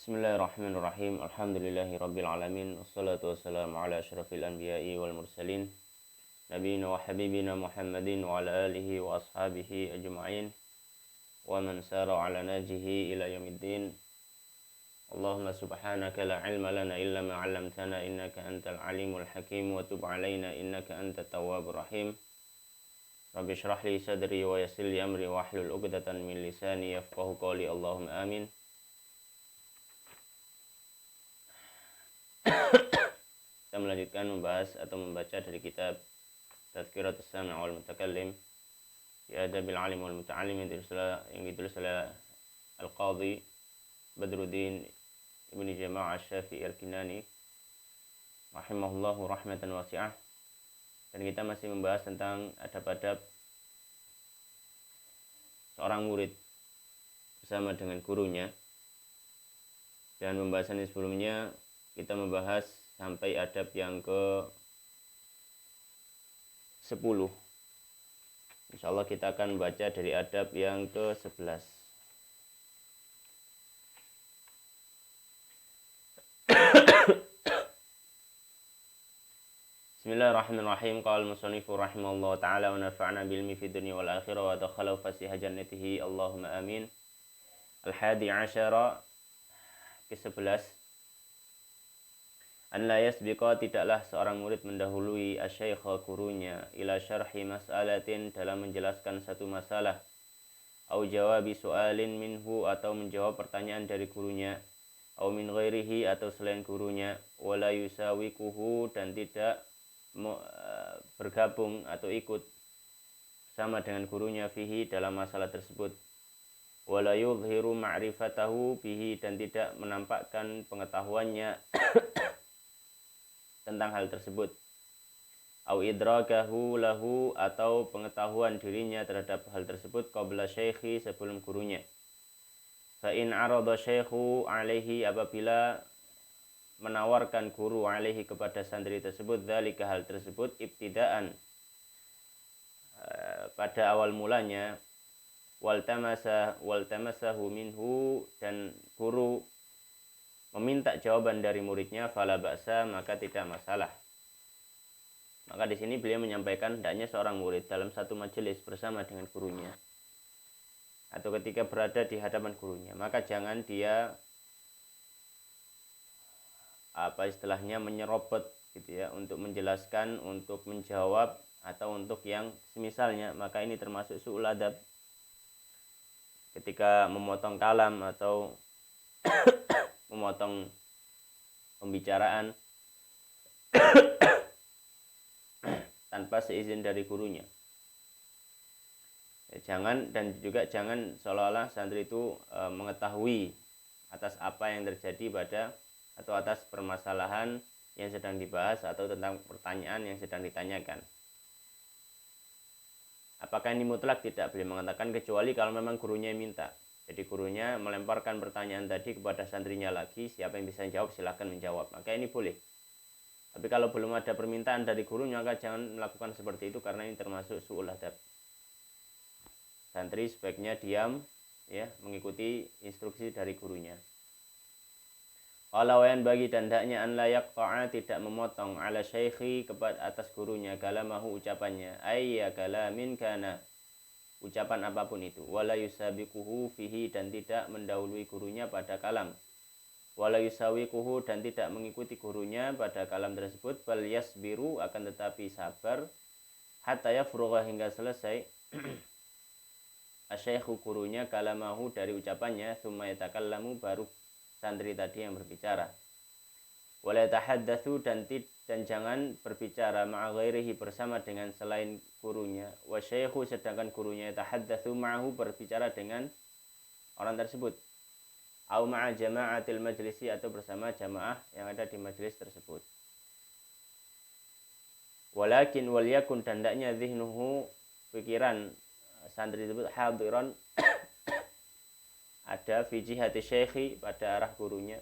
Bismillahirrahmanirrahim. Alhamdulillahi rabbil alamin. Wassalatu wassalamu ala asyrafil anbiya'i wal mursalin. Nabiyina wa habibina Muhammadin wa ala alihi wa ashabihi ajma'in. Wa man sara ala najihi ila yaumiddin. Allahumma subhanaka la ilma lana illa ma 'allamtana innaka antal alimul hakim wa tub 'alaina innaka antat tawwabur rahim. Rabbi shrah li sadri wa yassir li amri wa hlul 'uqdatan min lisani yafqahu qawli. Allahumma amin. Kita melanjutkan membahas atau membaca dari kitab Tazkiratus Sami' wal Mutakallim fi Adabil 'Alim wal Muta'allim yang ditulis oleh Al-Qadhi Badruddin Ibni Jama'ah Asy-Syafi'i Al-Kinani rahimahullahu rahmatan wasi'ah. Dan kita masih membahas tentang adab-adab seorang murid bersama dengan gurunya. Dan pembahasan ini sebelumnya kita membahas sampai adab yang ke-10. Insyaallah kita akan baca dari adab yang ke-11. Bismillahirrahmanirrahim. Qala al-musannifu rahimahullahu ta'ala wa nafa'na bil ilmi fid dunya wal akhirah wa dakhala fasiha jannatihi. Allahumma amin. Al-hadi 'asyara ke-11. An la yasbiqa, tidaklah seorang murid mendahului asy-syaikha gurunya ila syarhi mas'alatin, dalam menjelaskan satu masalah, au jawabi su'alin minhu, atau menjawab pertanyaan dari gurunya, au min ghairihi, atau selain gurunya, wala yusawiquhu, dan tidak bergabung atau ikut sama dengan gurunya fihi, dalam masalah tersebut, wala yudhiru ma'rifatahu bihi, dan tidak menampakkan pengetahuannya tentang hal tersebut, au idrakahu lahu, atau pengetahuan dirinya terhadap hal tersebut, qabla syaikhi, sebelum gurunya. Fa in arada syaikhu alaihi, apabila menawarkan guru alaihi, kepada santri tersebut, dzalika, hal tersebut, ibtidaan, pada awal mulanya, waltamasahu minhu, dan guru meminta jawaban dari muridnya, fala ba'sa, maka tidak masalah. Maka di sini beliau menyampaikan hendaknya seorang murid dalam satu majelis bersama dengan gurunya, atau ketika berada di hadapan gurunya, maka jangan dia menyerobot gitu ya, untuk menjelaskan, untuk menjawab, atau untuk yang semisalnya. Maka ini termasuk su'ul adab, ketika memotong kalam atau memotong pembicaraan tanpa seizin dari gurunya. Ya, jangan seolah-olah santri itu mengetahui atas apa yang terjadi atau atas permasalahan yang sedang dibahas, atau tentang pertanyaan yang sedang ditanyakan. Apakah ini mutlak? Tidak, boleh mengatakan, kecuali kalau memang gurunya minta. Jadi gurunya melemparkan pertanyaan tadi kepada santrinya lagi, siapa yang bisa jawab silahkan menjawab, maka ini boleh. Tapi kalau belum ada permintaan dari gurunya, maka jangan melakukan seperti itu, karena ini termasuk su'ul adab. Santri sebaiknya diam ya, mengikuti instruksi dari gurunya. Qala wa yanbaghi, dan hendaknya an la yaqta'a, tidak memotong, ala syaikhi, kepada atas gurunya, kalamahu, ucapannya, ayya kalamin kana, ucapan apapun itu, wala yusabiquhu fihi, dan tidak mendahului gurunya pada kalam, wala yusawiquhu, dan tidak mengikuti gurunya pada kalam tersebut, bal yasbiru, akan tetapi sabar, hatta yafrugha, hingga selesai asyaikhu, gurunya, kalamahu, dari ucapannya, tsumma yatakallamu, baru santri tadi yang berbicara. Wala tahaddatsu, dan jangan berbicara, ma'a ghairihi, bersama dengan selain gurunya, wa syaikhu, sedangkan gurunya, tahaddatsu ma'ahu, berbicara dengan orang tersebut, au ma'a jama'atil majlisi, atau bersama jamaah yang ada di majelis tersebut. Walakin waliyakun, dan hendaknya zihnuhu, pikiran santri tersebut, hadiran, ada fi jihati syaikhi, pada arah gurunya,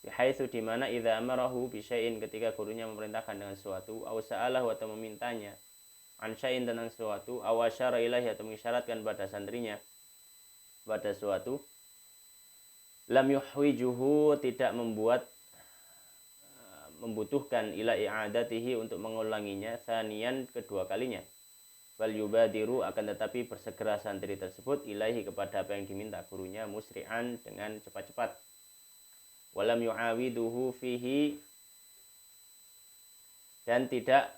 bihaitsu, di mana, idza amarahu bi syai'in, ketika gurunya memerintahkan dengan sesuatu, aw sa'alahu, atau memintanya, an syai'in, tentang sesuatu, aw asyara ilaihi, atau mengisyaratkan pada santrinya pada sesuatu, lam yuhwijuhu tidak membutuhkan ila i'adatihi untuk mengulanginya sanian kedua kalinya. Wal yubadiru akan tetapi bersegera santri tersebut ilaihi kepada apa yang diminta gurunya musri'an dengan cepat-cepat. Walam yu'awiduhu fihi dan tidak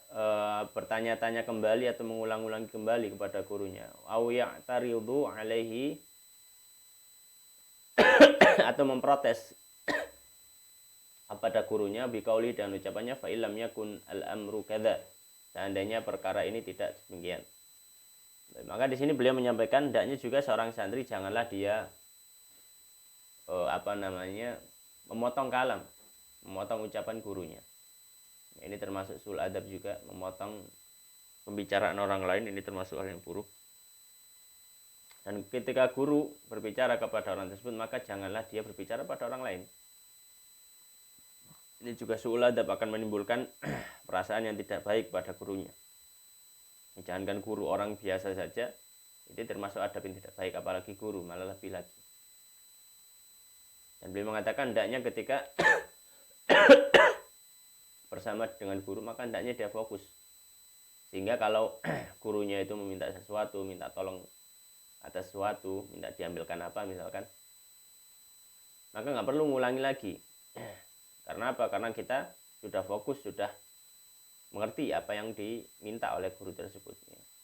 bertanya-tanya kembali atau mengulang-ulangi kembali kepada gurunya. Au ya'taridu alaihi atau memprotes kepada gurunya biqauli dan ucapannya fa illam yakun al-amru kadza. Seandainya perkara ini tidak demikian. Maka di sini beliau menyampaikan hendaknya juga seorang santri janganlah dia memotong kalam, memotong ucapan gurunya. Ini termasuk sul adab juga, memotong pembicaraan orang lain, ini termasuk hal yang buruk. Dan ketika guru berbicara kepada orang tersebut, maka janganlah dia berbicara pada orang lain. Ini juga sul adab akan menimbulkan perasaan yang tidak baik pada gurunya. Jangankan guru, orang biasa saja, itu termasuk adab yang tidak baik, apalagi guru, malah lebih lagi. Dan beliau mengatakan hendaknya ketika bersama dengan guru, maka hendaknya dia fokus. Sehingga kalau gurunya itu meminta sesuatu, minta tolong atas sesuatu, minta diambilkan apa misalkan, maka nggak perlu ngulangi lagi. Karena apa? Karena kita sudah fokus, sudah mengerti apa yang diminta oleh guru tersebut.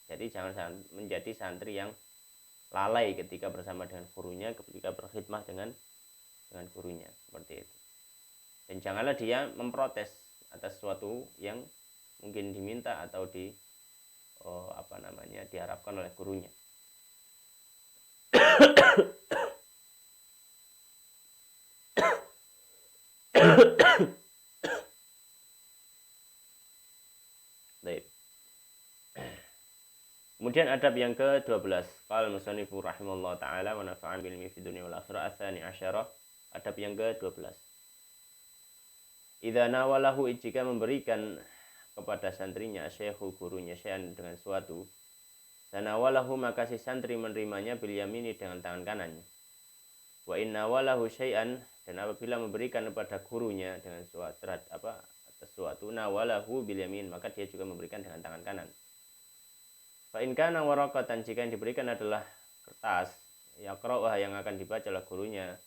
Jadi jangan menjadi santri yang lalai ketika bersama dengan gurunya, ketika berkhidmah dengan gurunya, seperti itu. Dan janganlah dia memprotes atas sesuatu yang mungkin diminta atau diharapkan oleh gurunya. Baik. Kemudian adab yang ke-12. Qala al-musannifu rahimallahu taala wa nafa'an bil ilmi fid dunya wal akhirah ats-tsani asyara. Adab yang ke-12. Idza nawalahu jika memberikan kepada santrinya syekhu gurunya syai'an dengan suatu, sanawalahu maka si santri menerimanya bil yamini dengan tangan kanannya. Wa inna walahu syai'an dan apabila memberikan kepada gurunya dengan sesuatu nawalahu bil yamin maka dia juga memberikan dengan tangan kanan. Fa in kana waraqatan jika yang diberikan adalah kertas yaqra'uha yang akan dibaca oleh gurunya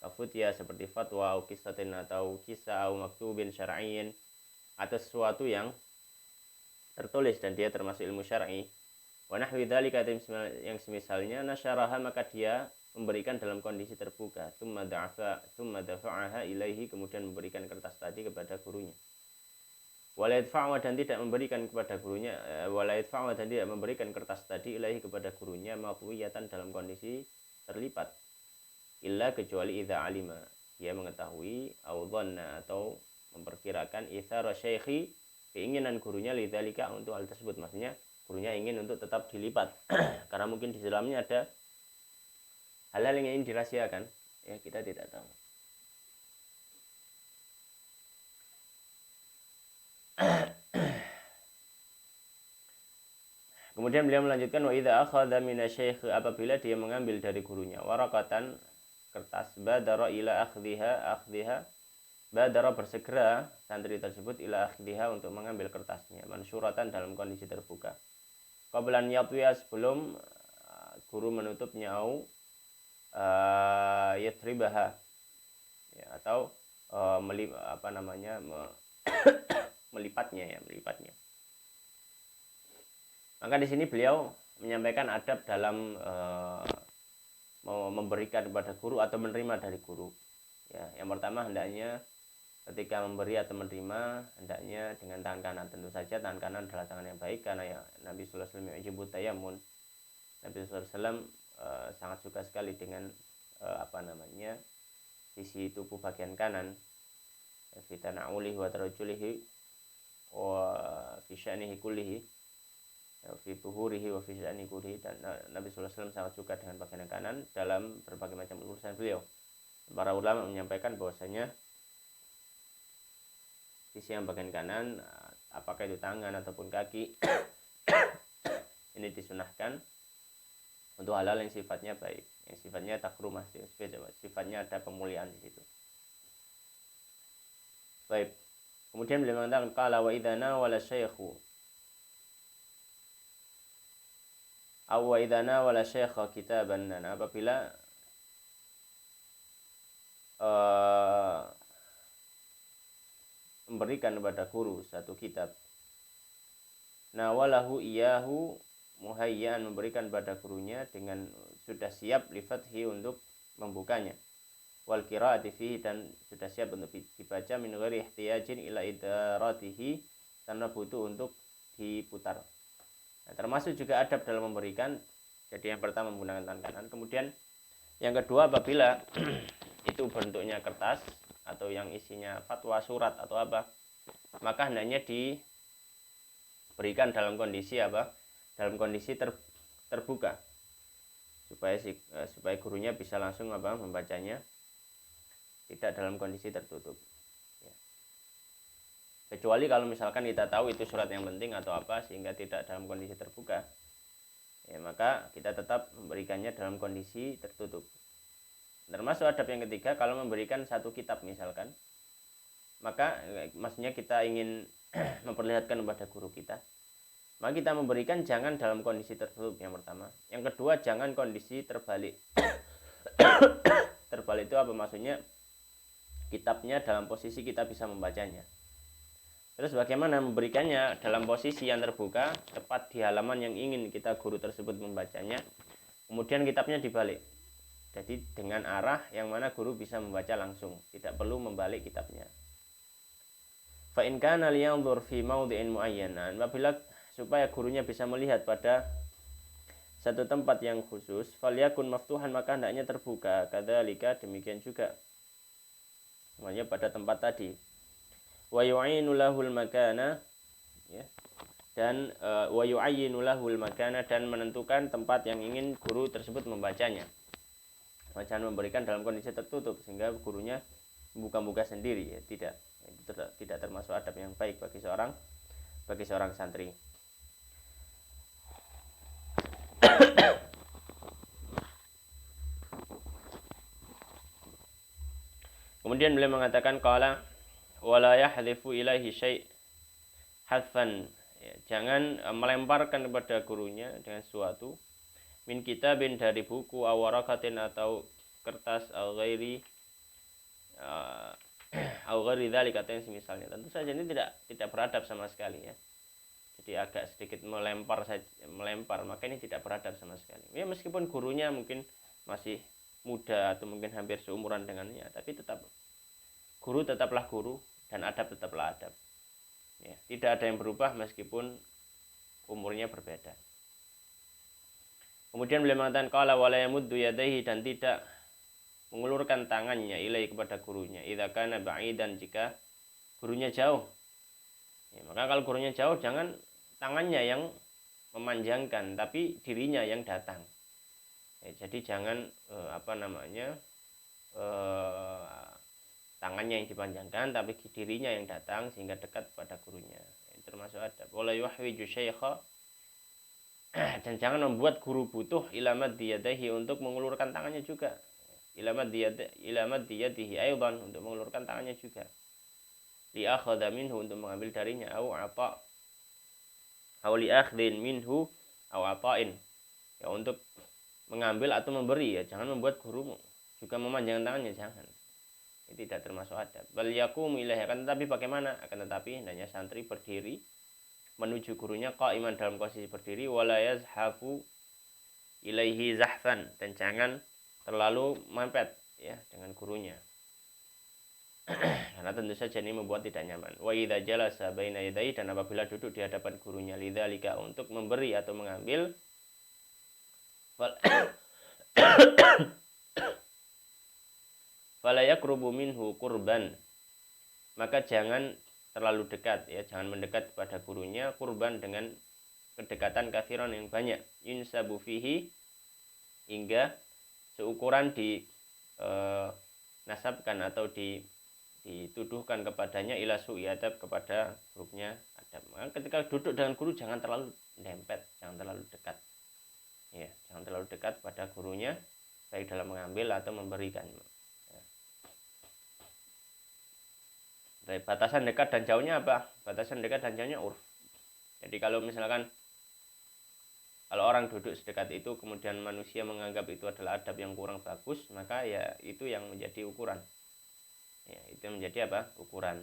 kafutya seperti fatwa atau kisatin atau kisah atau maktubin syar'iyyin atau sesuatu yang tertulis dan dia termasuk ilmu syar'i wa nahwi dzalika yang semisalnya nasyaraha maka dia memberikan dalam kondisi terbuka tsumma dafa'aha ilaihi kemudian memberikan kertas tadi kepada gurunya walaidfa'wa dan tidak memberikan kepada gurunya walaidfa'wa dan tidak memberikan kertas tadi ilaihi kepada gurunya maqwiyatan dalam kondisi terlipat illa kecuali idza alima dia mengetahui au dhanna atau memperkirakan itsara syaikhi keinginan gurunya lidzalika untuk hal tersebut, maksudnya gurunya ingin untuk tetap dilipat karena mungkin di dalamnya ada hal-hal yang ingin dirahasiakan, ya kita tidak tahu. Kemudian beliau melanjutkan wa idza akhadha minasyaikh apabila dia mengambil dari gurunya waraqatan kertas badara ila akhdhiha badara bersegera santri tersebut ila akhdhiha untuk mengambil kertasnya mansyuratan dalam kondisi terbuka qablan yatwiya sebelum guru menutupnya au yatribaha ya, atau melipatnya. Maka di sini beliau menyampaikan adab dalam memberikan kepada guru atau menerima dari guru. Ya, yang pertama hendaknya ketika memberi atau menerima hendaknya dengan tangan kanan. Tentu saja tangan kanan adalah tangan yang baik karena ya Nabi sallallahu alaihi wasallam yujibu tayammun. Nabi sallallahu alaihi wasallam sangat suka sekali dengan sisi tubuh bagian kanan fi tana'ulihi wa tarajulihi wa fi sya'nihi kullihi fi tuhurihi wa fi sya'ni kullihi dan Nabi sallallahu alaihi wasallam sangat suka dengan bagian kanan dalam berbagai macam urusan beliau. Para ulama menyampaikan bahwasanya sisi yang bagian kanan apakah itu tangan ataupun kaki ini disunahkan untuk hal-hal yang sifatnya baik, yang sifatnya takrumah, sifatnya ada pemuliaan di situ. Baik. Kemudian beliau mengatakan qala wa idza nawala syaikhu aw wa idza nawala syaikha kitaban, apabila memberikan kepada guru satu kitab, nawalahu iyahu muhayyan, memberikan pada gurunya dengan sudah siap li fathi untuk membukanya, wal qiraati fihi, dan sudah siap untuk dibaca, min ghairi ihtiyajin ila idaratihi, tanpa butuh untuk diputar. Nah, termasuk juga adab dalam memberikan. Jadi yang pertama menggunakan tangan kanan, kemudian yang kedua apabila itu bentuknya kertas atau yang isinya fatwa, surat atau apa, maka hendaknya diberikan dalam kondisi apa? Dalam kondisi terbuka, supaya gurunya bisa langsung apa? Membacanya, tidak dalam kondisi tertutup. Ya. Kecuali kalau misalkan kita tahu itu surat yang penting atau apa sehingga tidak dalam kondisi terbuka, ya maka kita tetap memberikannya dalam kondisi tertutup. Termasuk adab yang ketiga, kalau memberikan satu kitab misalkan, maka maksudnya kita ingin memperlihatkan kepada guru kita, maka kita memberikan jangan dalam kondisi tertutup, yang pertama. Yang kedua, jangan kondisi terbalik. Terbalik itu apa maksudnya? Kitabnya dalam posisi kita bisa membacanya. Terus bagaimana memberikannya dalam posisi yang terbuka, tepat di halaman yang ingin kita guru tersebut membacanya, kemudian kitabnya dibalik. Jadi dengan arah yang mana guru bisa membaca langsung, tidak perlu membalik kitabnya. Fa in kana liyanzur fi mawdhi'in muayyanan, apabila supaya gurunya bisa melihat pada satu tempat yang khusus, falyakun maftuhan, maka hendaknya terbuka, kadzalika demikian juga. Maknanya pada tempat tadi. Wa yu'ayinu lahul makana, ya. Dan wa yu'ayinu lahul makana, dan menentukan tempat yang ingin guru tersebut membacanya. Jangan memberikan dalam kondisi tertutup sehingga gurunya buka-buka sendiri, ya tidak. Itu tidak termasuk adab yang baik bagi seorang santri. Kemudian beliau mengatakan qala wala yahdhifu ilaihi syai' hadfan, ya, jangan melemparkan kepada gurunya dengan sesuatu, min kitabin, dari buku, aw waraqatin, atau kertas, aw ghairi dzalik, atau yang semisalnya. Tentu saja ini tidak beradab sama sekali, ya. Jadi agak sedikit melempar, maka ini tidak beradab sama sekali. Ya meskipun gurunya mungkin masih muda atau mungkin hampir seumuran dengannya, tapi guru tetaplah guru dan adab tetaplah adab. Ya, tidak ada yang berubah meskipun umurnya berbeda. Kemudian beliau mengatakan qala wala yamuddu yadayhi, dan tidak mengulurkan tangannya ilai, kepada gurunya, idza kana ba'idan, jika gurunya jauh. Ya, maka kalau gurunya jauh, jangan tangannya yang memanjangkan tapi dirinya yang datang. Ya, jadi jangan tangannya yang dipanjangkan tapi dirinya yang datang sehingga dekat pada gurunya. Ini termasuk adab. Wala yuhwiju syaikha, dan jangan membuat guru butuh ilamat diyadahi, untuk mengulurkan tangannya juga. Ilamat diyadihi aidan, untuk mengulurkan tangannya juga. Li akhadha minhu, untuk mengambil darinya, au ata, au li akhdhin minhu, au ata'in, ya, untuk mengambil atau memberi, ya. Jangan membuat guru juga memanjangkan tangannya, jangan. Ini tidak termasuk adab. Bal yaqumu ilaihi, akan tetapi bagaimana? Akan tetapi hendaknya santri berdiri menuju gurunya, qaiman, dalam posisi berdiri, wala yazhafu ilaihi zahfan, dan jangan terlalu mepet, ya, dengan gurunya. Karena tentu saja ini membuat tidak nyaman. Wa idza jalasa baina yadayhi, dan apabila duduk di hadapan gurunya, lidzalika, untuk memberi atau mengambil, fala yaqrubu minhu qurban, maka jangan terlalu dekat, ya, jangan mendekat kepada gurunya, kurban, dengan kedekatan kathiran yang banyak, yunsabu fihi, hingga seukuran nasabkan atau dituduhkan kepadanya ila su'i adab, kepada buruknya adab. Maka ketika duduk dengan guru jangan terlalu dempet, jangan terlalu dekat. Ya, jangan terlalu dekat pada gurunya, baik dalam mengambil atau memberikan. Ya. Dari batasan dekat dan jauhnya apa? Batasan dekat dan jauhnya urf. Jadi kalau misalkan kalau orang duduk sedekat itu kemudian manusia menganggap itu adalah adab yang kurang bagus, maka ya itu yang menjadi ukuran. Ya, itu menjadi apa? Ukuran.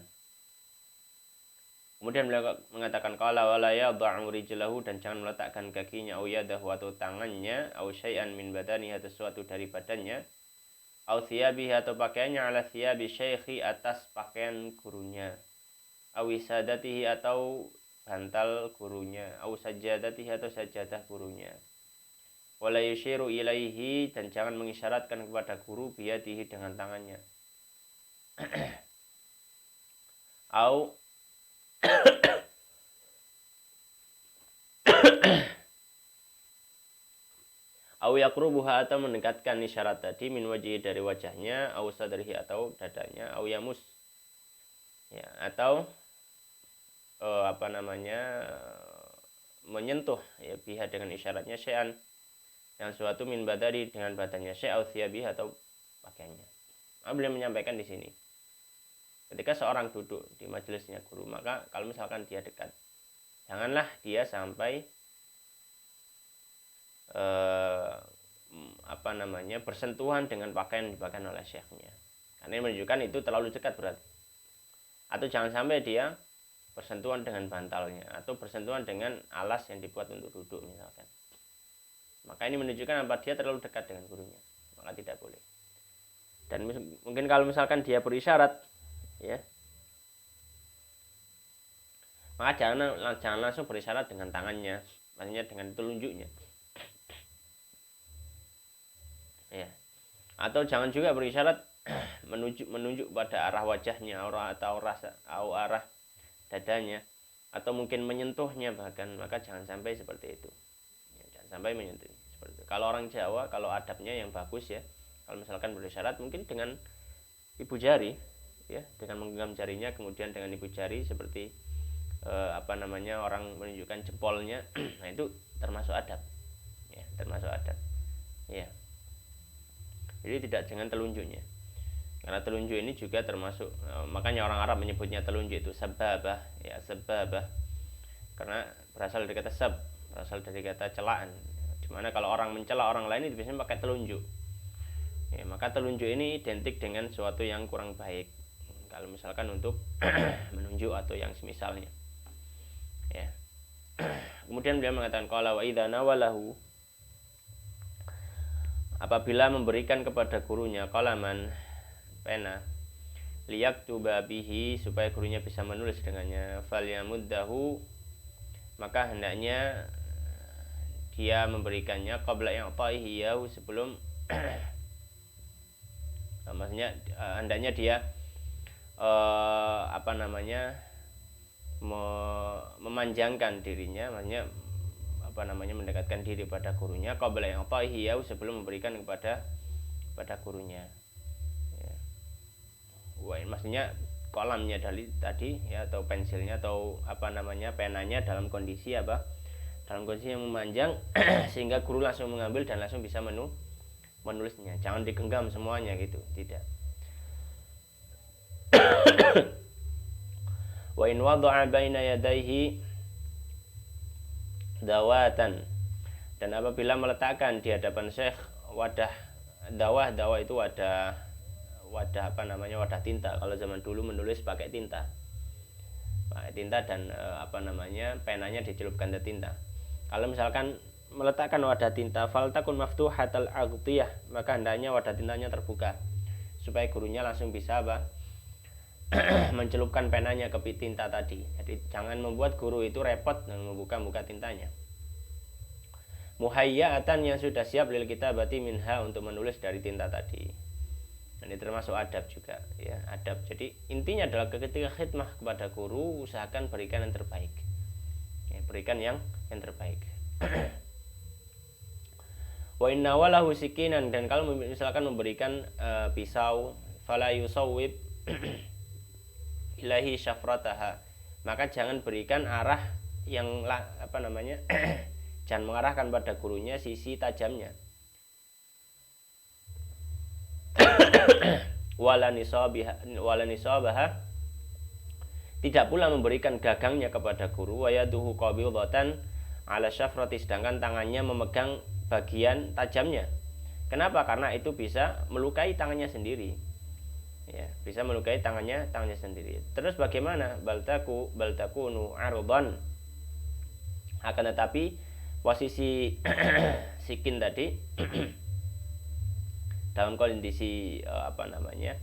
Kemudian beliau mengatakan qala wala yad'u rijlahu, dan jangan meletakkan kakinya au yadahu atau tangannya au syai'an min badanihi atau sesuatu dari badannya au thiyabihi atau pakaiannya ala thiyabi syaikhi atas pakaian gurunya au wisadatihi atau bantal gurunya au sajadatihi atau sajadah gurunya wala yushiru ilaihi, dan jangan mengisyaratkan kepada guru biyadihi dengan tangannya au au yaqrubuha atau mendekatkan isyarat tadi min wajhi dari wajahnya au sadrihi atau dadanya au yamus ya atau menyentuh ya biha dengan isyaratnya syai'an yang suatu min badari dengan badannya syai'au thiyabi atau pakaiannya. Beliau menyampaikan di sini ketika seorang duduk di majelisnya guru, maka kalau misalkan dia dekat, janganlah dia sampai bersentuhan dengan pakaian yang dipakai oleh syekhnya, karena ini menunjukkan itu terlalu dekat berarti. Atau jangan sampai dia bersentuhan dengan bantalnya atau bersentuhan dengan alas yang dibuat untuk duduk misalkan, maka ini menunjukkan apa dia terlalu dekat dengan gurunya, maka tidak boleh. Dan mungkin kalau misalkan dia berisyarat ya, maka jangan langsung berisyarat dengan tangannya, maksudnya dengan telunjuknya ya. Atau jangan juga berisyarat menunjuk pada arah wajahnya atau arah dadanya, atau mungkin menyentuhnya bahkan, maka jangan sampai seperti itu ya, jangan sampai menyentuh seperti itu. Kalau orang Jawa, kalau adabnya yang bagus ya, kalau misalkan berisyarat mungkin dengan ibu jari ya, dengan menggenggam jarinya kemudian dengan ibu jari seperti orang menunjukkan jempolnya nah itu termasuk adab ya, termasuk adab ya. Jadi tidak dengan telunjuknya, karena telunjuk ini juga termasuk makanya orang Arab menyebutnya telunjuk itu sababah ya, sababah karena berasal dari kata sab, berasal dari kata celaan, dimana kalau orang mencela orang lain itu biasanya pakai telunjuk ya, maka telunjuk ini identik dengan sesuatu yang kurang baik kalau misalkan untuk menunjuk atau yang semisalnya ya. Kemudian beliau mengatakan qala wa idza nawalahu, apabila memberikan kepada gurunya qalaman, pena, liyaktuba bihi, supaya gurunya bisa menulis dengannya, falyamuddahu, maka hendaknya dia memberikannya qabla i'ta'ihi yahu, sebelum maksudnya hendaknya dia memanjangkan dirinya, maksudnya mendekatkan diri pada gurunya qabla i'ta'ihi yahu, sebelum memberikan kepada gurunya ya. Wah, maksudnya kolamnya tadi ya, atau pensilnya atau penanya dalam kondisi dalam kondisi yang memanjang sehingga guru langsung mengambil dan langsung bisa menulisnya, jangan digenggam semuanya gitu, tidak. Wa in wada'a baina yadayhi dawatan, dan apabila meletakkan di hadapan syekh wadah dawah itu wadah wadah tinta. Kalau zaman dulu menulis pakai tinta dan penanya dicelupkan ke tinta. Kalau misalkan meletakkan wadah tinta, fal takun maftuhatal aghtiyah, maka hendaknya wadah tintanya terbuka supaya gurunya langsung bisa mencelupkan penanya ke tinta tadi. Jadi jangan membuat guru itu repot dan membuka tintanya. Muhayyatan, yang sudah siap lil kitabati minha, untuk menulis dari tinta tadi. Ini termasuk adab juga ya, adab. Jadi intinya adalah ketika khidmah kepada guru, usahakan berikan yang terbaik ya, berikan yang terbaik. Wa inna walahu sikinan, dan kalau misalkan memberikan pisau, fala yusawwib ilahi syafrataha, maka jangan berikan arah yang jangan mengarahkan pada gurunya sisi tajamnya. Wala nisabaha, tidak pula memberikan gagangnya kepada guru. Wa yaduhu qabidatan ala syafrati, sedangkan tangannya memegang bagian tajamnya. Kenapa? Karena itu bisa melukai tangannya sendiri. Ya, bisa melukai tangannya sendiri. Terus bagaimana? Baltakunu ardan. Akan tetapi posisi sikin tadi dalam kondisi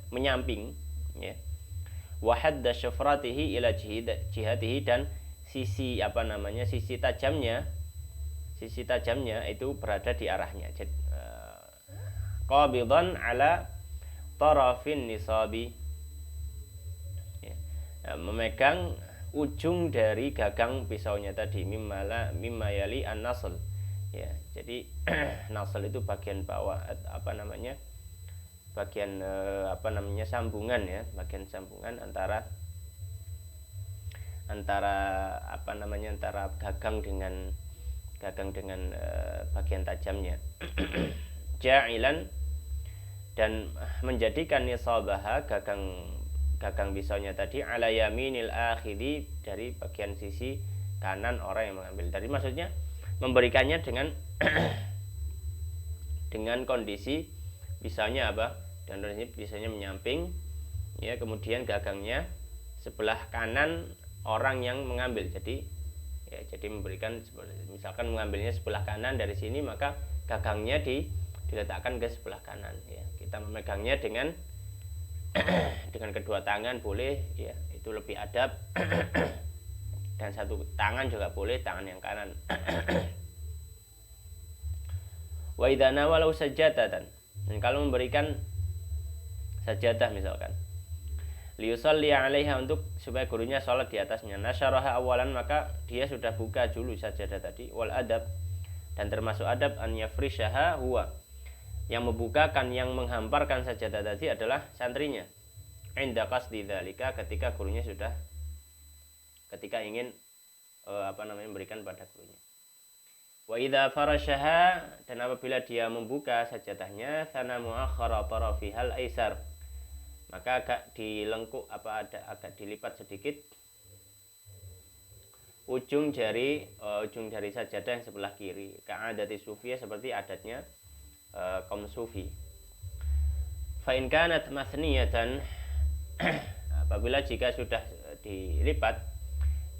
menyamping, ya. Wa hadda syafratihi ila jihatihi, dan sisi tajamnya itu berada di arahnya. Qabidan ala tarafin nisabi, ya, memegang ujung dari gagang pisaunya tadi, mimma yali an-nasl, ya. Jadi nasl itu bagian bawah, bagian sambungan, ya, bagian sambungan antara gagang dengan bagian tajamnya. Ja'ilan, dan menjadikan nisabaha, gagang pisaunya tadi, ala yaminil akhidi, dari bagian sisi kanan orang yang mengambil. Jadi maksudnya memberikannya dengan dengan kondisi pisaunya dan kondisi pisaunya menyamping, ya, kemudian gagangnya sebelah kanan orang yang mengambil. Jadi memberikan, misalkan mengambilnya sebelah kanan dari sini, maka gagangnya diletakkan ke sebelah kanan, ya. Kita memegangnya dengan dengan kedua tangan boleh, ya, itu lebih adab. Dan satu tangan juga boleh, tangan yang kanan. Wa idza nawalau sajadatan, dan kalau memberikan sajadah misalkan, liyusalli 'alaiha, untuk supaya gurunya sholat di atasnya, nasyaraha awalan, maka dia sudah buka dulu sajadah tadi. Wal adab, dan termasuk adab, an yafrishaha huwa, yang membukakan, yang menghamparkan sajadah tadi adalah santrinya. Inda qasdi dzalika, ketika ingin memberikan pada gurunya. Wa idza farashaha, dan apabila dia membuka sajadahnya, sana muakhkhara tarafihal aisar, maka agak dilengkuk, agak dilipat sedikit ujung jari sajadah yang sebelah kiri. Ka'adati sufiyah, seperti adatnya kaum sufi. Fa in kanat mathniyatan, apabila jika sudah dilipat,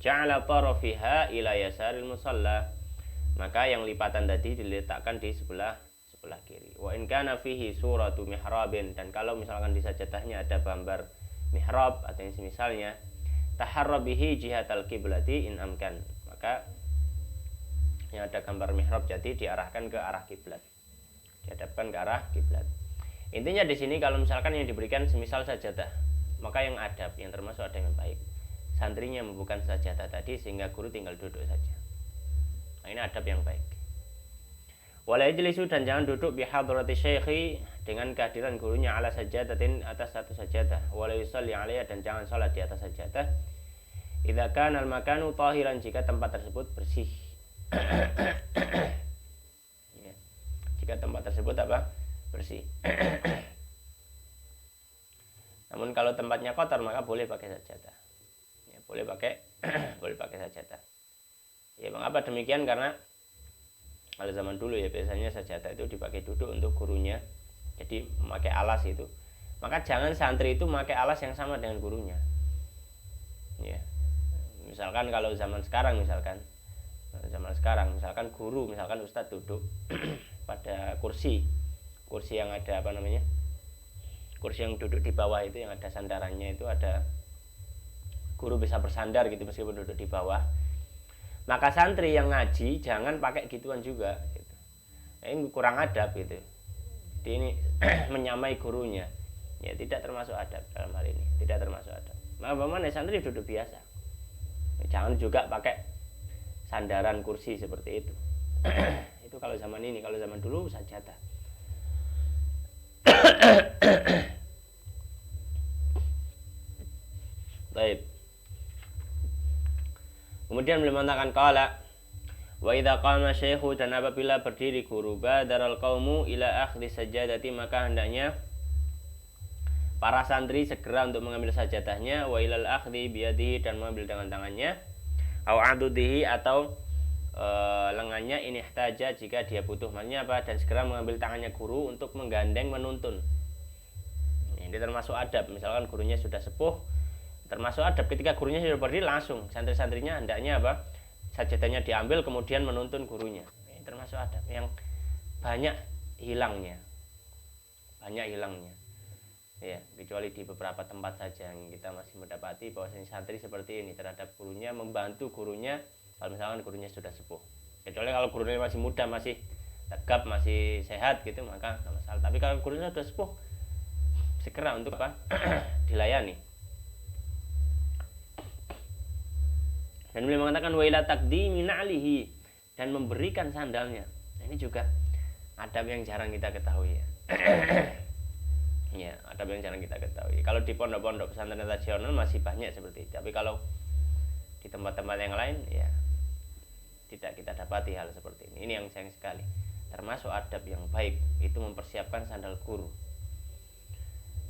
ja'ala tarafiha ila yasaril musalla, maka yang lipatan tadi diletakkan di sebelah kiri. Wa in kana fihi suratu mihrabin, dan kalau misalkan di sajadahnya ada gambar mihrab atau yang semisalnya, taharra bihi jihatal qiblati in amkan, maka yang ada gambar mihrab jadi diarahkan ke arah kiblat, dihadapkan ke arah kiblat. Intinya di sini kalau misalkan yang diberikan semisal sajadah, maka yang adab, yang termasuk adab yang baik, santrinya membuka sajadah tadi sehingga guru tinggal duduk saja. Nah, ini adab yang baik. Wala yajlisu, dan jangan duduk bihadrati syekhi, dengan kehadiran gurunya, ala sajadatin, atas satu sajadah. Wala yusalli 'alaiha, dan jangan salat di atas sajadah. Idza kana al-makanu tahiran, jika tempat tersebut bersih. Ya. Jika tempat tersebut bersih. Namun kalau tempatnya kotor, maka boleh pakai sajadah. Ya, boleh pakai sajadah. Ya, mengapa demikian? Karena kalau zaman dulu, ya, biasanya sajadah itu dipakai duduk untuk gurunya, jadi memakai alas itu. Maka jangan santri itu memakai alas yang sama dengan gurunya, ya. Misalkan kalau zaman sekarang, misalkan guru, misalkan ustadz duduk pada kursi yang ada kursi yang duduk di bawah itu, yang ada sandarannya itu, ada guru bisa bersandar gitu meskipun duduk di bawah. Maka santri yang ngaji jangan pakai gituan juga, gitu. Ini kurang adab, gitu. Jadi ini menyamai gurunya, ya, tidak termasuk adab dalam hal ini, tidak termasuk adab. Maka bagaimana santri duduk biasa, jangan juga pakai sandaran kursi seperti itu. Itu kalau zaman ini. Kalau zaman dulu sajadah. Baik. Kemudian beliau mengatakan qala Wa idza qama syaikhu, dan apabila berdiri guru, badaral qaumu ila akhdhi sajadati, maka hendaknya para santri segera untuk mengambil sajadahnya, wa ilal akhdhi biyadihi, dan mengambil dengan tangannya, au adudihi, atau lengannya, ini ihtaja, jika dia butuh. Maksudnya apa? Dan segera mengambil tangannya guru untuk menggandeng menuntun. Ini termasuk adab. Misalkan gurunya sudah sepuh, termasuk adab ketika gurunya sudah berdiri, langsung santri-santrinya hendaknya apa? Sajadahnya diambil kemudian menuntun gurunya. Ini termasuk adab yang banyak hilangnya. Ya, kecuali di beberapa tempat saja yang kita masih mendapati bahwasanya santri seperti ini terhadap gurunya, membantu gurunya kalau misalkan gurunya sudah sepuh. Kecuali kalau gurunya masih muda, masih tegap, masih sehat gitu, maka tidak masalah. Tapi kalau gurunya sudah sepuh, segera untuk apa? Dilayani. Dan beliau mengatakan wa ila taqdimi na'lihi, dan memberikan sandalnya. Nah, ini juga adab yang jarang kita ketahui ya. Ya, adab yang jarang kita ketahui. Kalau di pondok-pondok pesantren tradisional masih banyak seperti itu. Tapi kalau di tempat-tempat yang lain ya tidak kita dapati hal seperti ini. Ini yang sayang sekali. Termasuk adab yang baik itu mempersiapkan sandal guru.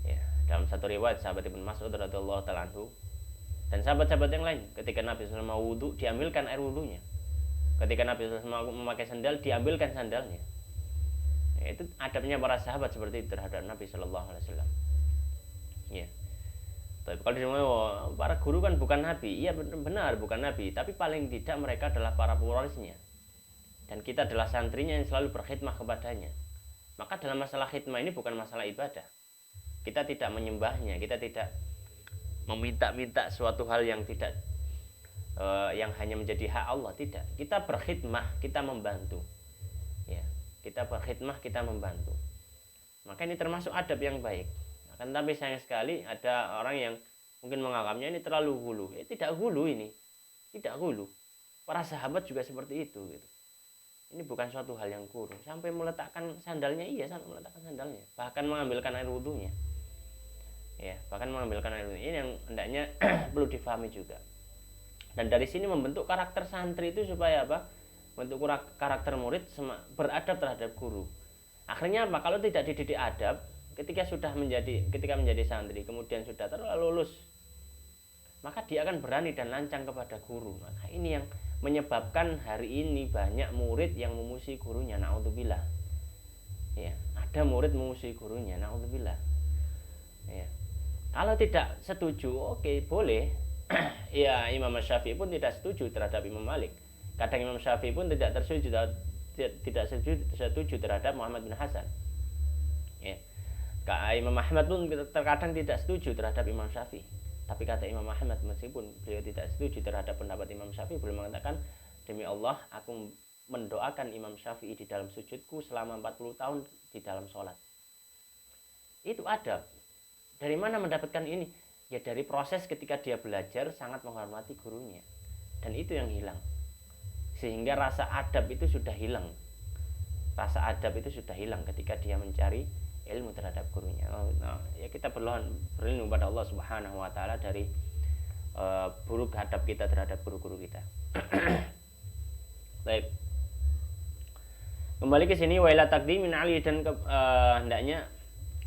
Ya, dalam satu riwayat sahabat Ibnu Mas'ud radhiyallahu taala anhu dan sahabat-sahabat yang lain, ketika Nabi SAW mau wudu, diambilkan air wudunya. Ketika Nabi SAW mau memakai sandal, diambilkan sandalnya. Ya, itu adabnya para sahabat seperti itu terhadap Nabi SAW. Ya. Tapi kalau disebut para guru kan bukan Nabi, iya benar bukan Nabi, tapi paling tidak mereka adalah para pewarisnya. Dan kita adalah santrinya yang selalu berkhidmah kepadanya. Maka dalam masalah khidmah ini bukan masalah ibadah. Kita tidak menyembahnya, kita tidak meminta-minta suatu hal yang tidak yang hanya menjadi hak Allah, tidak. Kita berkhidmah, kita membantu. Ya, kita berkhidmah, kita membantu. Maka ini termasuk adab yang baik. Akan tapi sayang sekali ada orang yang mungkin menganggapnya ini terlalu hulu. Tidak hulu ini. Tidak hulu. Para sahabat juga seperti itu gitu. Ini bukan suatu hal yang kurang. Sampai meletakkan sandalnya, iya sampai meletakkan sandalnya. Bahkan mengambilkan air wudunya. Ya, bahkan mengambilkan air wudu. Ini yang hendaknya perlu difahami juga. Dan dari sini membentuk karakter santri itu supaya apa? Bentuk karakter murid beradab terhadap guru. Akhirnya apa? Kalau tidak dididik adab, ketika menjadi santri, kemudian sudah lulus, maka dia akan berani dan lancang kepada guru. Maka ini yang menyebabkan hari ini banyak murid yang memusuhi gurunya. Naudzubillah. Ya, ada murid memusuhi gurunya. Naudzubillah. Ya. Kalau tidak setuju, oke, boleh. Ya, Imam Syafi'i pun tidak setuju terhadap Imam Malik. Kadang Imam Syafi'i pun tidak setuju terhadap Muhammad bin Hasan. Ya. Imam Ahmad pun terkadang tidak setuju terhadap Imam Syafi'i. Tapi kata Imam Ahmad, meskipun beliau tidak setuju terhadap pendapat Imam Syafi'i, beliau mengatakan, demi Allah, aku mendoakan Imam Syafi'i di dalam sujudku selama 40 tahun di dalam sholat. Itu adab. Dari mana mendapatkan ini? Ya dari proses ketika dia belajar sangat menghormati gurunya. Dan itu yang hilang. Sehingga rasa adab itu sudah hilang. Rasa adab itu sudah hilang ketika dia mencari ilmu terhadap gurunya. Nah, ya kita berlindung pada Allah Subhanahu wa taala dari buruk adab kita terhadap guru-guru kita. Baik. Kembali ke sini, wa ila taqdimin ali, dan hendaknya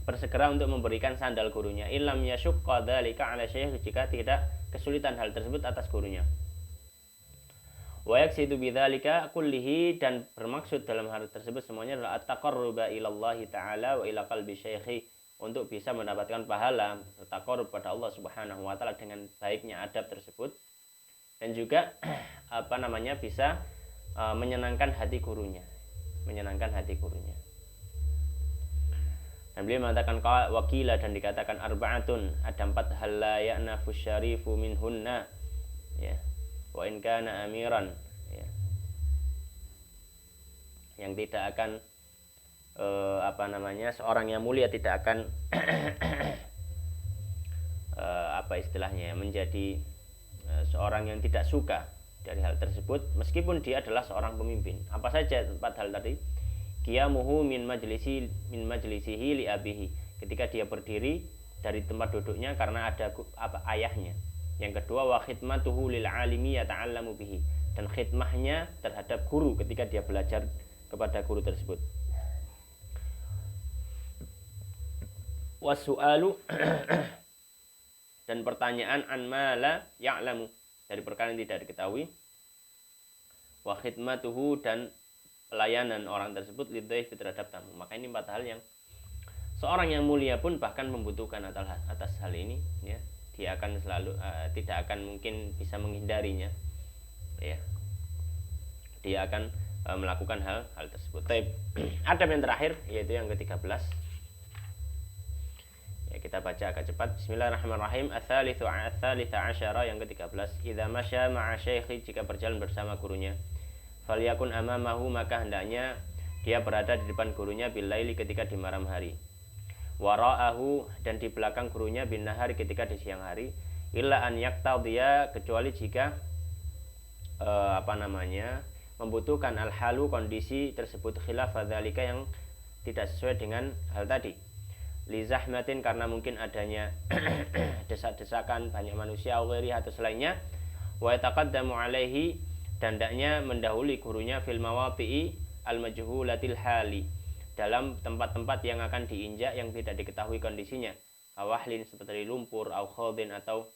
bersegera untuk memberikan sandal gurunya. Illam yashqa dzalika 'ala syekh, jika tidak kesulitan hal tersebut atas gurunya. Wa yaksidu bidzalika kullihi, dan bermaksud dalam hal tersebut semuanya adalah at-taqarruba ila Allah taala wa ila qalbi syekhi, untuk bisa mendapatkan pahala bertaqarrub pada Allah Subhanahu wa taala dengan baiknya adab tersebut, dan juga bisa menyenangkan hati gurunya. Dan beliau mengatakan wakila, dan dikatakan arba'atun, ada 4 hal la ya'nafu syarifu minhunna, ya, wa in kana amiran, ya, yang tidak akan seorang yang mulia tidak akan menjadi seorang yang tidak suka dari hal tersebut meskipun dia adalah seorang pemimpin. Apa saja 4 hal tadi? Qiyamuhu min majlisihi li abihi, ketika dia berdiri dari tempat duduknya karena ada ayahnya. Yang kedua, wa khidmatuhu lil alimi yata'allamu bihi, dan khidmahnya terhadap guru ketika dia belajar kepada guru tersebut. Wasu'alu dan pertanyaan an ma la ya'lamu dari perkara yang tidak diketahui. Wa khidmatuhu dan pelayanan orang tersebut lidhaif terhadap tamu. Maka ini 4 hal yang seorang yang mulia pun bahkan membutuhkan atas hal ini, ya. Dia akan selalu tidak akan mungkin bisa menghindarinya, ya. Dia akan melakukan hal tersebut. Adab yang terakhir yaitu yang ke-13. Ya, kita baca agak cepat. Bismillahirrahmanirrahim. Ats-tsalitsa asyara, yang ke-13. Idza masya ma'a syaikhi, jika berjalan bersama gurunya. Falyakun amamahu, maka hendaknya dia berada di depan gurunya billaili, ketika di malam hari. Wara'ahu, dan di belakang gurunya bin nahari, ketika di siang hari. Illa an yaqtadhiya, kecuali jika membutuhkan al-halu, kondisi tersebut, khilaf dzalika, yang tidak sesuai dengan hal tadi. Li zahmatin, karena mungkin adanya desak-desakan banyak manusia, atau selainnya. Wa yataqaddamu alaihi, dan hendaknya mendahului gurunya fil mawati'i al-majhulatil hali, dalam tempat-tempat yang akan diinjak yang tidak diketahui kondisinya. Kawahlin, seperti lumpur, au khadin, atau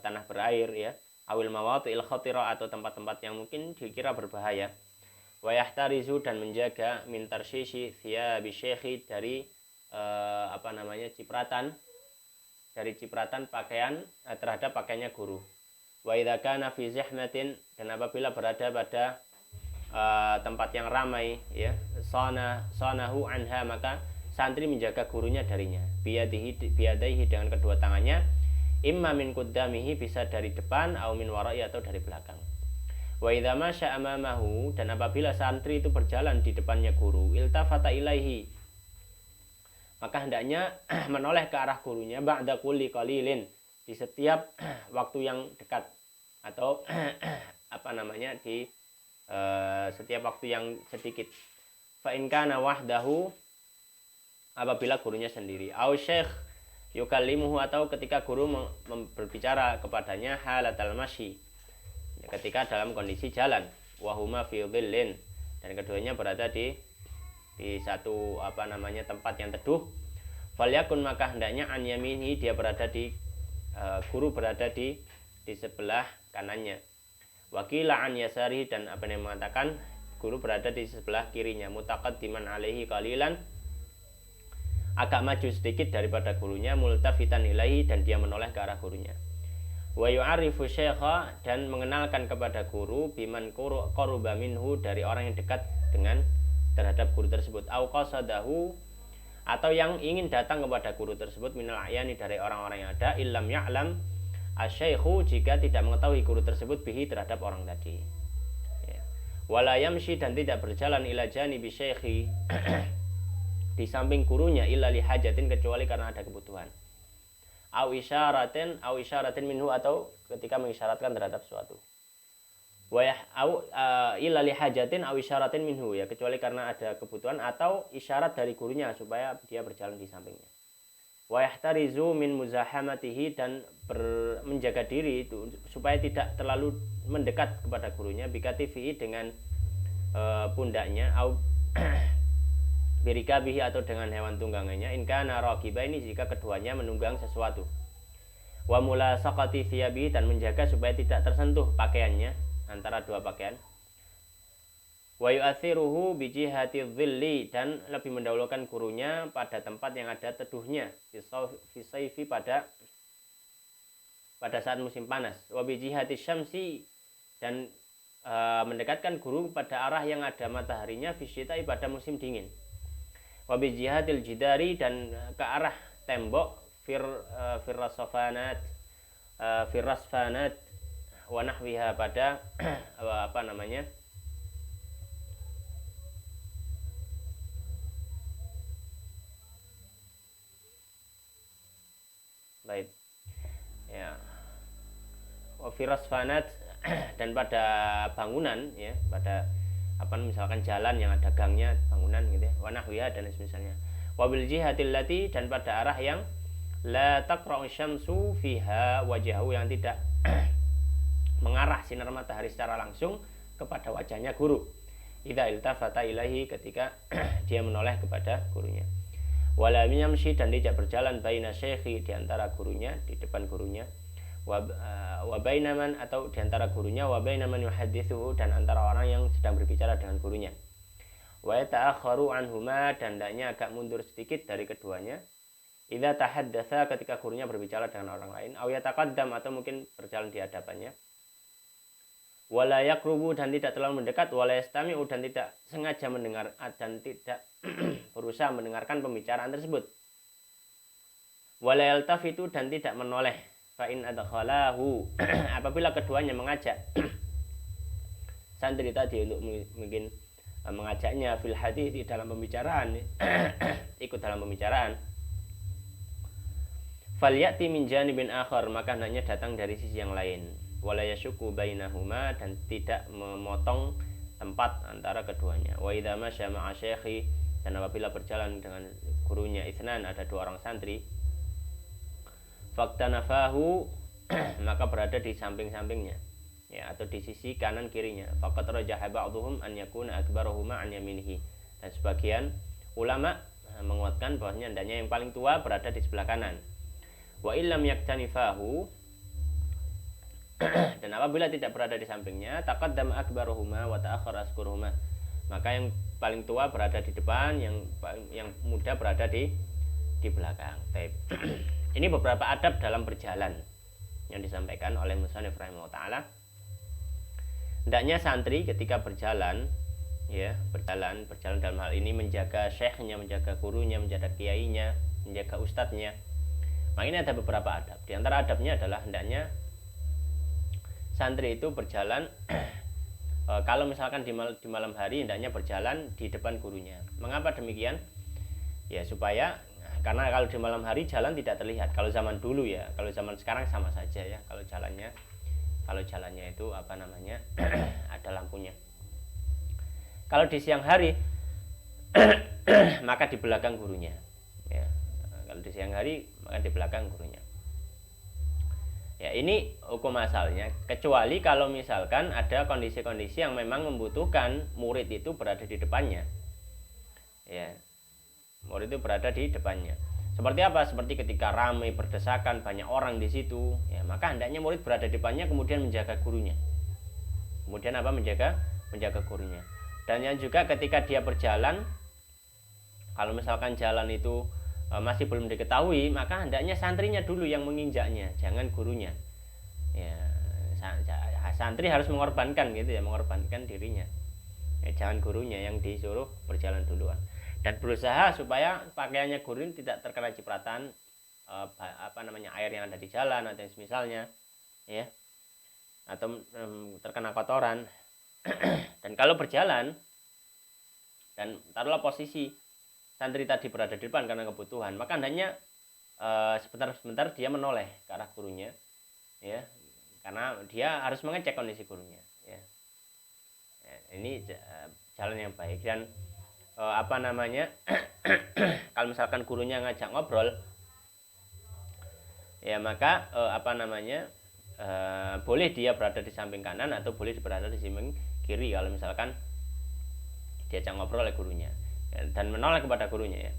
tanah berair, ya. Awil mawati'il khatira, atau tempat-tempat yang mungkin dikira berbahaya. Wa yahtarizu, dan menjaga min tarsyishi thiyabi syekhi, dari cipratan pakaian terhadap pakaiannya guru. Wa idza kana fi zahmatin, dan apabila berada pada tempat yang ramai, ya, sanahu anha, maka santri menjaga gurunya darinya. Biyadaihi, dengan kedua tangannya. Imma min quddamihi, bisa dari depan, au min wara'i, atau dari belakang. Wa idza masya amamahu, dan apabila santri itu berjalan di depannya guru, iltafata ilaihi, maka hendaknya menoleh ke arah gurunya, ba'da kulli qalilin, di setiap waktu yang dekat, atau di setiap waktu yang sedikit. Fa in kana wahdahu, apabila gurunya sendiri, au syekh yukallimuhu, atau ketika guru berbicara kepadanya, halatal masyi, ketika dalam kondisi jalan. Wa huma fi dhillin, dan keduanya berada di satu tempat yang teduh. Falyakun, maka hendaknya an yaminihi, dia berada di guru berada di sebelah kanannya. Wakila an yasarihi, dan yang mengatakan guru berada di sebelah kirinya. Mutaqaddiman alaihi qalilan, agak maju sedikit daripada gurunya. Multafitan ilaihi, dan dia menoleh ke arah gurunya. Wa yu'arifu syaikha, dan mengenalkan kepada guru, biman qaruba minhu, dari orang yang dekat terhadap guru tersebut. Au qasadahu, atau yang ingin datang kepada guru tersebut, minal ayani, dari orang-orang yang ada. Illam ya'lam asyaikhu, jika tidak mengetahui guru tersebut, bihi, terhadap orang tadi, ya. Wala yamshi, dan tidak berjalan ila janibi syaikhi, di samping gurunya, illa li hajatin, kecuali karena ada kebutuhan. Au isyaratin minhu, atau ketika mengisyaratkan terhadap suatu. Illa li hajatin au isyaratin minhu, ya, kecuali karena ada kebutuhan atau isyarat dari gurunya supaya dia berjalan di sampingnya. Wa yahtarizu min muzahamatihi, dan menjaga diri itu supaya tidak terlalu mendekat kepada gurunya, bikatifihi, dengan pundaknya, au birikabihi, atau dengan hewan tunggangannya, in kana raqibaini, jika keduanya menunggang sesuatu. Wa mulasaqati thiyabihi, dan menjaga supaya tidak tersentuh pakaiannya antara dua pakaian. Wa yu'athiruhu bi jihati dhilli, dan lebih mendahulukan gurunya pada tempat yang ada teduhnya, fi sayfi, pada saat musim panas. Wa bi jihati syamsi, dan mendekatkan guru pada arah yang ada mataharinya, fi syita'i, pada musim dingin. Wa bi jihatil jidari, dan ke arah tembok, firrasfanat wa nahwiha, pada baik, ya, wa firrasfanat, dan pada bangunan, ya, pada misalkan jalan yang ada gangnya, bangunan gitu, ya, wa nahwiha, dan semisalnya. Wa bil jihatil lati, dan pada arah yang la taqra'u syamsu fiha wajahu, yang tidak mengarah sinar matahari secara langsung kepada wajahnya guru. Idza iltafata ilaihi, ketika dia menoleh kepada gurunya. Wala yamshi, dan tidak berjalan baina syekhi, di antara gurunya, di depan gurunya. Wa baina man, atau di antara gurunya, wa baina man yuhadditsuhu, dan antara orang yang sedang berbicara dengan gurunya. Wa yata'akharu anhuma, dan hendaknya agak mundur sedikit dari keduanya. Idza tahaddatsa, ketika gurunya berbicara dengan orang lain. Aw yataqaddam, atau mungkin berjalan di hadapannya. Wala yaqrubu, dan tidak terlalu mendekat. Wala yastami'u, dan tidak sengaja mendengar, dan tidak berusaha mendengarkan pembicaraan tersebut. Wala yaltafitu, dan tidak menoleh. Fa in adkhalahu, apabila keduanya mengajak santri tadi untuk mungkin mengajaknya fil hadits, di dalam pembicaraan, ikut dalam pembicaraan, falyati min janibin akhar, maka hendaknya datang dari sisi yang lain. Wala yashukku bainahuma, dan tidak memotong tempat antara keduanya. Wa idza masya ma'a syekhi, dan apabila berjalan dengan gurunya itsnan, ada dua orang santri, faktanafahu, maka berada di samping-sampingnya, ya, atau di sisi kanan kirinya. Faqad rajaha ba'dhum an yakuna akbaruhuma an yaminihi, dan sebagian ulama menguatkan bahwasanya hendaknya yang paling tua berada di sebelah kanan. Wa illam yaktanifahu, dan apabila tidak berada di sampingnya, taqaddama akbaruhuma wa ta'akhkhara asgharuhuma, maka yang paling tua berada di depan, yang muda berada di belakang. Ini beberapa adab dalam berjalan yang disampaikan oleh musannif rahimahullah taala. Hendaknya santri ketika berjalan, ya, berjalan dalam hal ini menjaga syekhnya, menjaga gurunya, menjaga kiainya, menjaga ustadznya. Maka ini ada beberapa adab. Di antara adabnya adalah hendaknya santri itu berjalan kalau misalkan di malam hari, hendaknya berjalan di depan gurunya. Mengapa demikian? Ya, supaya, karena kalau di malam hari jalan tidak terlihat. Kalau zaman dulu, ya, kalau zaman sekarang sama saja, ya, kalau jalannya itu apa namanya ada lampunya. Kalau di siang hari maka di belakang gurunya, ya. Kalau di siang hari maka di belakang gurunya. Ya, ini hukum asalnya, kecuali kalau misalkan ada kondisi-kondisi yang memang membutuhkan murid itu berada di depannya, ya, murid itu berada di depannya. Seperti apa? Seperti ketika ramai berdesakan, banyak orang di situ, ya, maka hendaknya murid berada di depannya, kemudian menjaga gurunya. Kemudian apa? Menjaga gurunya. Dan yang juga ketika dia berjalan, kalau misalkan jalan itu masih belum diketahui, maka hendaknya santrinya dulu yang menginjaknya, jangan gurunya. Ya, santri harus mengorbankan gitu, ya, mengorbankan dirinya. Ya, jangan gurunya yang disuruh berjalan duluan. Dan berusaha supaya pakaiannya guru tidak terkena cipratan air yang ada di jalan atau misalnya, ya, atau terkena kotoran. Dan kalau berjalan dan taruhlah posisi santri tadi berada di depan karena kebutuhan, maka hendaknya sebentar-sebentar dia menoleh ke arah gurunya, ya, karena dia harus mengecek kondisi gurunya, ya. Ini jalan yang baik. Dan kalau misalkan gurunya ngajak ngobrol, ya, maka boleh dia berada di samping kanan atau boleh berada di samping kiri kalau misalkan diajak ngobrol oleh gurunya, ya, dan menoleh kepada gurunya, ya.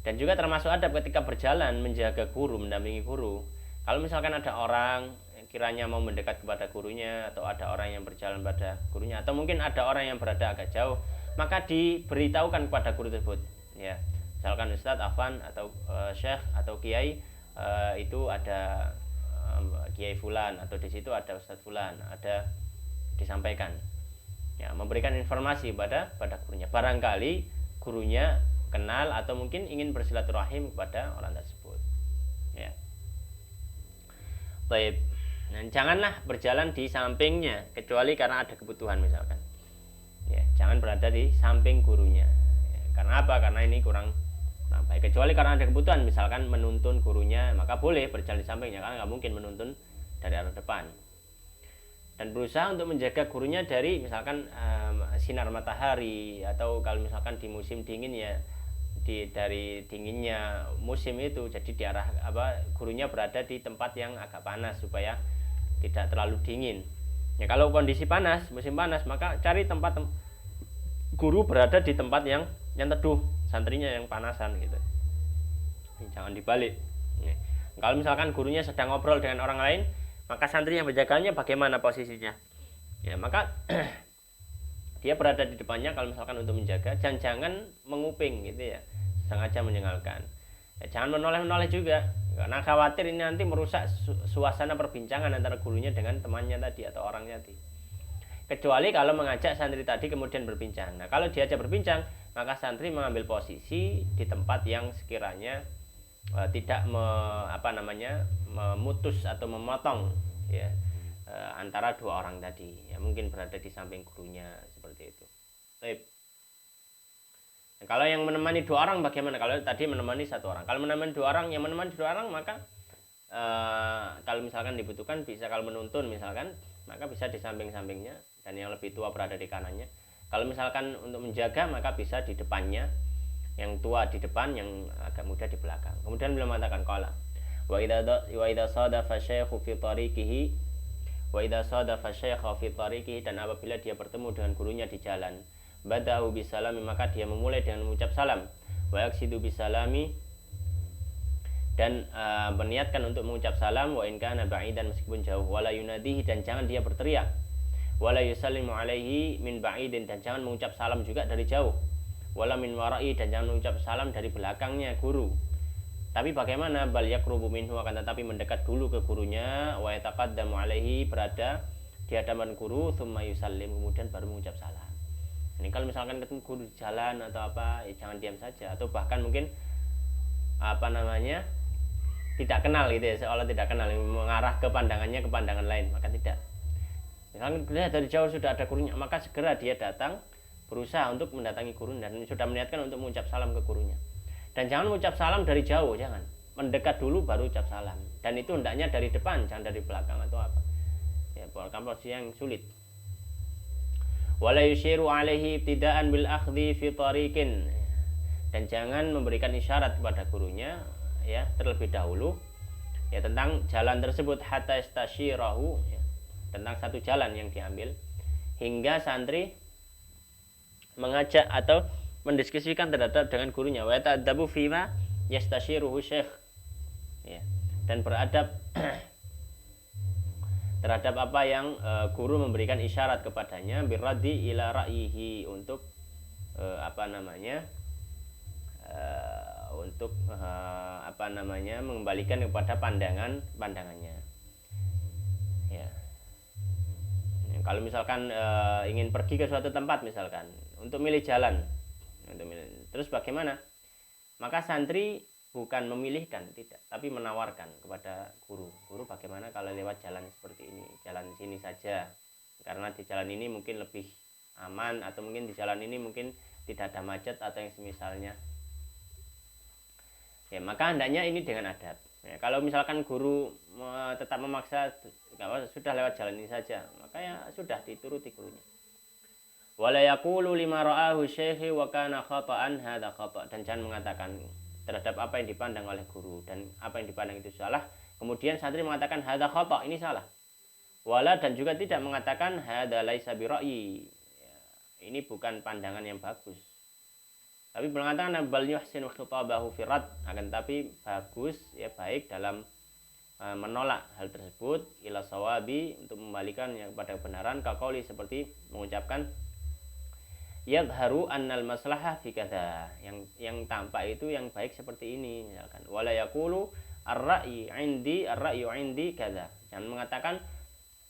Dan juga termasuk adab ketika berjalan menjaga guru, mendampingi guru. Kalau misalkan ada orang yang kiranya mau mendekat kepada gurunya, atau ada orang yang berjalan pada gurunya, atau mungkin ada orang yang berada agak jauh, maka diberitahukan kepada guru tersebut, ya, misalkan ustadz, afwan, atau syekh atau kiai, itu ada kiai fulan, atau di situ ada ustadz fulan, ada, disampaikan, ya, memberikan informasi pada gurunya. Barangkali gurunya kenal atau mungkin ingin bersilaturahim kepada orang tersebut, ya. Baik. Nah, janganlah berjalan di sampingnya kecuali karena ada kebutuhan misalkan. Ya, jangan berada di samping gurunya. Ya, karena apa? Karena ini kurang baik. Kecuali karena ada kebutuhan, misalkan menuntun gurunya, maka boleh berjalan di sampingnya, karena nggak mungkin menuntun dari arah depan. Dan berusaha untuk menjaga gurunya dari misalkan sinar matahari, atau kalau misalkan di musim dingin, ya, dari dinginnya musim itu, jadi di arah gurunya berada di tempat yang agak panas supaya tidak terlalu dingin. Ya kalau kondisi panas, musim panas, maka cari tempat guru berada di tempat yang teduh, santrinya yang panasan gitu. Jangan dibalik. Ya. Kalau misalkan gurunya sedang ngobrol dengan orang lain, maka santri yang menjaganya bagaimana posisinya? Ya, maka dia berada di depannya kalau misalkan untuk menjaga, jangan menguping gitu ya, sengaja menyengalkan. Ya, jangan menoleh-menoleh juga, karena khawatir ini nanti merusak suasana perbincangan antara gurunya dengan temannya tadi atau orangnya tadi. Kecuali kalau mengajak santri tadi kemudian berbincang. Nah, kalau diajak berbincang, maka santri mengambil posisi di tempat yang sekiranya tidak memutus atau memotong ya antara dua orang tadi. Ya, mungkin berada di samping gurunya seperti itu. Baik. Nah, kalau yang menemani dua orang bagaimana? Kalau tadi menemani satu orang. Kalau menemani dua orang, yang menemani dua orang maka kalau misalkan dibutuhkan bisa, kalau menuntun misalkan, maka bisa di samping-sampingnya dan yang lebih tua berada di kanannya. Kalau misalkan untuk menjaga maka bisa di depannya, yang tua di depan, yang agak muda di belakang. Kemudian beliau mengatakan qala wa idza sadafa syaikhu fi tariqihi wa idza sadafa syaikha fi tariqihi, dan apabila dia bertemu dengan gurunya di jalan, badahu bisalami, maka dia memulai dengan mengucap salam, wa yaksidu bisalami, dan berniatkan untuk mengucap salam, wa in kana ba'idan, meskipun jauh, wala yunadihi, dan jangan dia berteriak, wala yusallimu alaihi min ba'idin, dan jangan mengucap salam juga dari jauh, wala min wara'i, dan jangan mengucap salam dari belakangnya guru. Tapi bagaimana? Bal yakrubu minhu, akan tetapi mendekat dulu ke gurunya, wa yataqaddamu alaihi, berada di hadapan guru, thumma yusallim, kemudian baru mengucap salam. Ini kalau misalkan ketemu guru di jalan atau apa, ya jangan diam saja, atau bahkan mungkin tidak kenal gitu ya, seolah tidak kenal, mengarah ke pandangannya ke pandangan lain, maka tidak. Misalkan lihat dari jauh sudah ada gurunya, maka segera dia datang, berusaha untuk mendatangi guru dan sudah meniatkan untuk mengucap salam ke gurunya. Dan jangan mengucap salam dari jauh, jangan, mendekat dulu baru ucap salam, dan itu hendaknya dari depan, jangan dari belakang atau apa ya, bukan posisi yang sulit. Wala yushiru alaihi ibtidaan bil akhdhi fi tariqin, dan jangan memberikan isyarat kepada gurunya ya terlebih dahulu ya tentang jalan tersebut, hatta istashirahu ya, tentang satu jalan yang diambil, hingga santri mengajak atau mendiskusikan terhadap dengan gurunya, wa ta'addabu fima yastashiruhu syekh ya, dan beradab terhadap apa yang guru memberikan isyarat kepadanya, birraddi ila ra'yihi, untuk mengembalikan kepada pandangannya ya. Kalau misalkan ingin pergi ke suatu tempat, misalkan untuk milih jalan, terus bagaimana? Maka santri bukan memilihkan, tidak, tapi menawarkan kepada guru bagaimana kalau lewat jalan seperti ini, jalan sini saja, karena di jalan ini mungkin lebih aman, atau mungkin di jalan ini mungkin tidak ada macet atau yang semisalnya ya. Maka hendaknya ini dengan adab ya. Kalau misalkan guru tetap memaksa, sudah lewat jalan ini saja, maka ya sudah dituruti gurunya. Wala yaqulu lima ra'ahu syekhi wa kana khata'an hadza khata', dan jangan mengatakan terhadap apa yang dipandang oleh guru dan apa yang dipandang itu salah, kemudian santri mengatakan hadza khata', ini salah. Wala, dan juga tidak mengatakan hadza laisa bi ra'yi, ya, ini bukan pandangan yang bagus. Tapi mengatakan bal yuhsinu khitabahu fi rad, akan tapi bagus ya, baik dalam menolak hal tersebut, ila sawabi, untuk membalikannya kepada kebenaran, kaqauli, seperti mengucapkan yadharu annal maslahah fi kadza, yang tampak itu yang baik seperti ini, misalkan wala yaqulu ar-ra'yu indi kadza, jangan mengatakan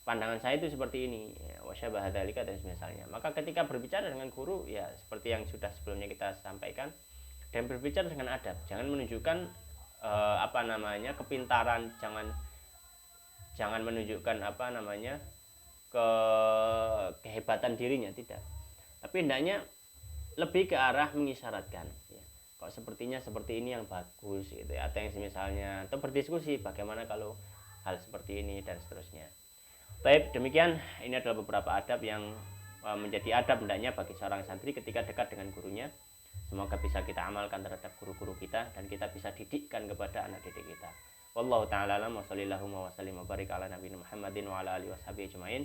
pandangan saya itu seperti ini ya, wasyabah dzalika, dan misalnya. Maka ketika berbicara dengan guru ya seperti yang sudah sebelumnya kita sampaikan, dan berbicara dengan adab, jangan menunjukkan kepintaran, jangan menunjukkan kehebatan dirinya, tidak, tapi hendaknya lebih ke arah mengisyaratkan ya, kok sepertinya seperti ini yang bagus gitu ya, atau yang misalnya, atau berdiskusi bagaimana kalau hal seperti ini dan seterusnya. Baik, demikian ini adalah beberapa adab yang menjadi adab hendaknya bagi seorang santri ketika dekat dengan gurunya. Semoga bisa kita amalkan terhadap guru-guru kita, dan kita bisa didikkan kepada anak didik kita. Wallahu ta'ala alam, wa sallallahu wa sallim wa barik ala nabiyina Muhammadin wa ala alihi washabihi ajmain.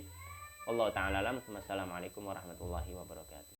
Allah taala alam. Wassalamualaikum warahmatullahi wabarakatuh.